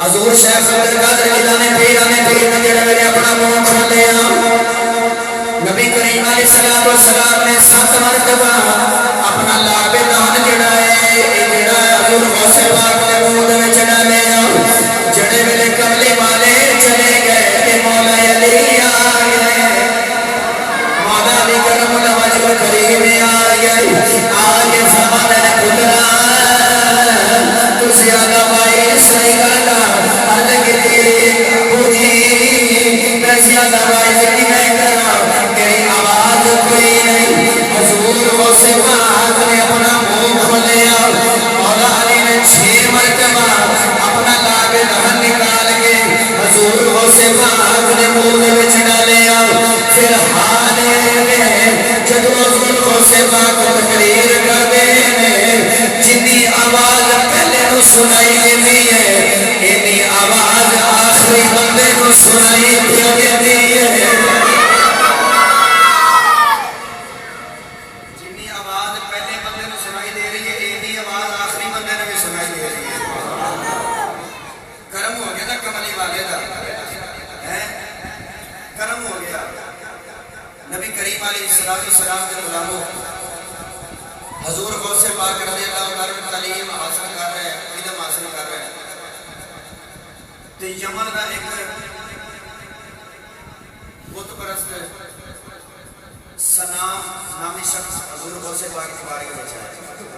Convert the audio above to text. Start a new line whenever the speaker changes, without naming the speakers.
حضور شیخ عبدالقادر جیلانی پیر نے جڑے ویلے اپنا منہ کھولیا نبی کریم علیہ السلام نے 7 مرتبہ اپنا لاب دہن جڑا ہے حضور غوث پاک نے منہ دے وچ ڈالیا جڑے ویلے کملی والے چلے گئے کہ مولا علی آ گئے مولا علی کرم الوجہ کریم آ گئے آگے فرمانے نے پترا تو زیادہ بائی صحیح کرنا عرض کی پوچھی میں زیادہ بائی نہیں کرنا تیری آواز کوئی نہیں حضور غوث پاک نے اپنا منہ کھولیا مولا علی نے 6 مرتبہ اپنا لاب دہن نکال کے حضور غوث پاک نے منہ دے وچ ڈالیا پھر حال میں جدو حضور غوث پاک تقریر کرتے ہیں جنی آواز پہلے نو سنائی دیتی ہے اینی آواز آخری بندے کو سنائی دیتی ہے جنی آواز پہلے بندے نو سنائی دے رہی ہے اینی آواز آخری بندے نو بھی سنائی دے رہی ہے کرم ہو گیا نا کملی والے دا کرم ہو گیا نبی کریم علیہ السلام کے غلاموں حضور غوث پاک رضی اللہ عنہ تعلیم حاصل کر رہے ہیں علم حاصل کر رہے ہیں تو یمن کا ایک بت پرست سنام نامی شخص حضور غوث پاک کی بارگاہ میں ہے